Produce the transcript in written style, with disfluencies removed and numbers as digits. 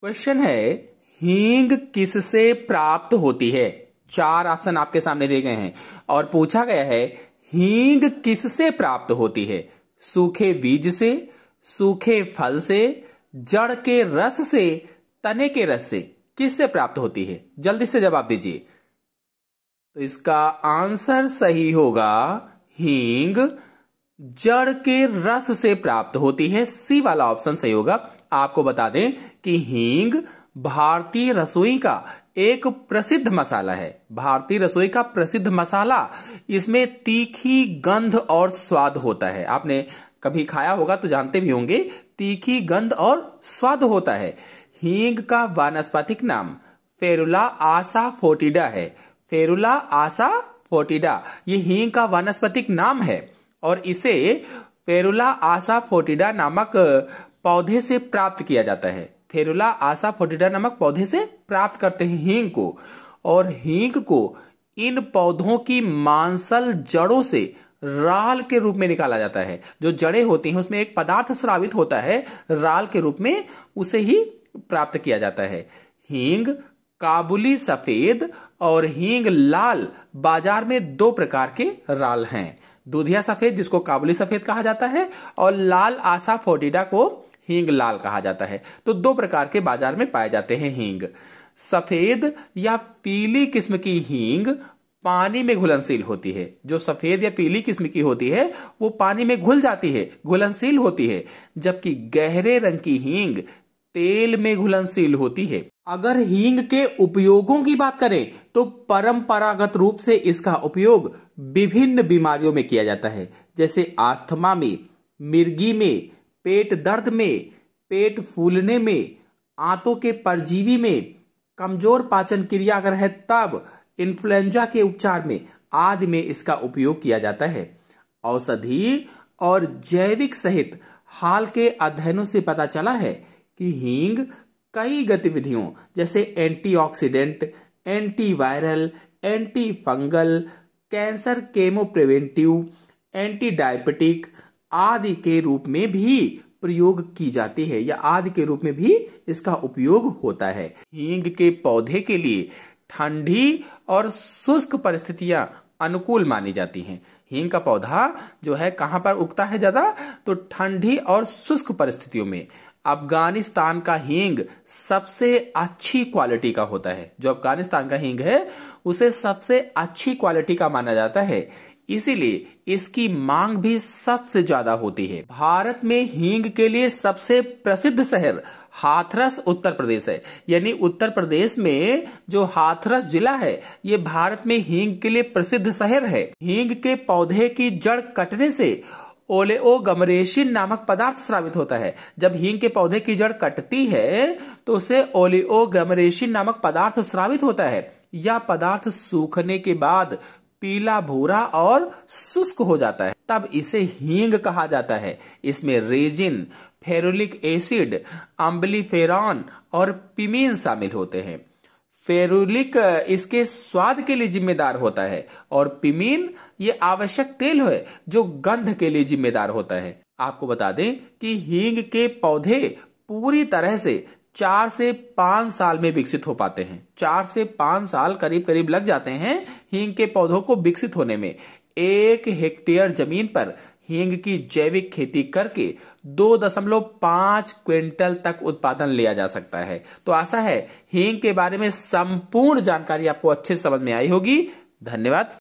Question है, हींग किससे प्राप्त होती है? 4 ऑप्शन आपके सामने दिए गए हैं और पूछा गया है हींग किससे प्राप्त होती है? सूखे बीज से, सूखे फल से, जड़ के रस से, तने के रस से, किससे प्राप्त होती है? जल्दी से जवाब दीजिए। तो इसका आंसर सही होगा हींग जड़ के रस से प्राप्त होती है। सी वाला ऑप्शन सही होगा। आपको बता दें कि हींग भारतीय रसोई का एक प्रसिद्ध मसाला है। भारतीय रसोई का प्रसिद्ध मसाला, इसमें तीखी गंध और स्वाद होता है। आपने कभी खाया होगा तो जानते भी होंगे, तीखी गंध और स्वाद होता है। हींग का वानस्पतिक नाम फेरुला आसाफोटिडा है। फेरुला आसाफोटिडा ये हींग का वानस्पतिक नाम है और इसे फेरुला आसाफोटिडा नामक पौधे से प्राप्त किया जाता है। फेरुला आसाफोटिडा नामक पौधे से प्राप्त करते हैं हींग को। और हींग को इन पौधों की मांसल जड़ों से राल के रूप में निकाला जाता है। जो जड़ें होती हैं उसमें एक पदार्थ स्रावित होता है राल के रूप में, उसे ही प्राप्त किया जाता है। हींग काबुली सफेद और हींग लाल बाजार में 2 प्रकार के राल हैं। दूधिया सफेद जिसको काबुली सफेद कहा जाता है और लाल आसाफोटिडा को हींग लाल कहा जाता है। तो 2 प्रकार के बाजार में पाए जाते हैं हींग। सफेद या पीली किस्म की हींग पानी में घुलनशील होती है। जो सफेद या पीली किस्म की होती है वो पानी में घुल जाती है, घुलनशील होती है, जबकि गहरे रंग की हींग तेल में घुलनशील होती है। अगर हींग के उपयोगों की बात करें तो परंपरागत रूप से इसका उपयोग विभिन्न बीमारियों में किया जाता है, जैसे आस्थमा में, मिर्गी में, पेट दर्द में, पेट फूलने में, आंतों के परजीवी में, कमजोर पाचन क्रिया अगर है तब, इन्फ्लुएंजा के उपचार में आदि में इसका उपयोग किया जाता है। औषधि और जैविक सहित हाल के अध्ययनों से पता चला है कि हींग कई गतिविधियों जैसे antioxidant, antiviral, anti fungal, cancer chemo preventive, anti diabetic आदि के रूप में भी प्रयोग की जाती है या आदि के रूप में भी इसका उपयोग होता है। हींग के पौधे के लिए ठंडी और शुष्क परिस्थितियां अनुकूल मानी जाती हैं। हींग का पौधा जो है कहां पर उगता है ज्यादा? तो ठंडी और शुष्क परिस्थितियों में। अफगानिस्तान का हींग सबसे अच्छी क्वालिटी का होता है। जो अफगानिस्तान का हींग है उसे सबसे अच्छी क्वालिटी का माना जाता है, इसीलिए इसकी मांग भी सबसे ज्यादा होती है। भारत में हींग के लिए सबसे प्रसिद्ध शहर हाथरस उत्तर प्रदेश है। यानी उत्तर प्रदेश में जो हाथरस जिला है ये भारत में हींग के लिए प्रसिद्ध शहर है। हींग के पौधे की जड़ कटने से ओलेओगमरेशिन नामक पदार्थ स्रावित होता है। जब हींग के पौधे की जड़ कटती है तो उसे ओलेओगमरेशिन नामक पदार्थ स्रावित होता है। यह पदार्थ सूखने के बाद पीला भूरा और शुष्क हो जाता है, तब इसे हींग कहा जाता है। इसमें रेजिन, फेरुलिक एसिड, अम्बलीफेरॉन और पिमीन शामिल होते हैं। फेरुलिक इसके स्वाद के लिए जिम्मेदार होता है और पिमीन ये आवश्यक तेल है जो गंध के लिए जिम्मेदार होता है। आपको बता दें कि हींग के पौधे पूरी तरह से 4 से 5 साल में विकसित हो पाते हैं। 4 से 5 साल करीब करीब लग जाते हैं हींग के पौधों को विकसित होने में। 1 हेक्टेयर जमीन पर हींग की जैविक खेती करके 2.5 क्विंटल तक उत्पादन लिया जा सकता है। तो आशा है हींग के बारे में संपूर्ण जानकारी आपको अच्छे से समझ में आई होगी। धन्यवाद।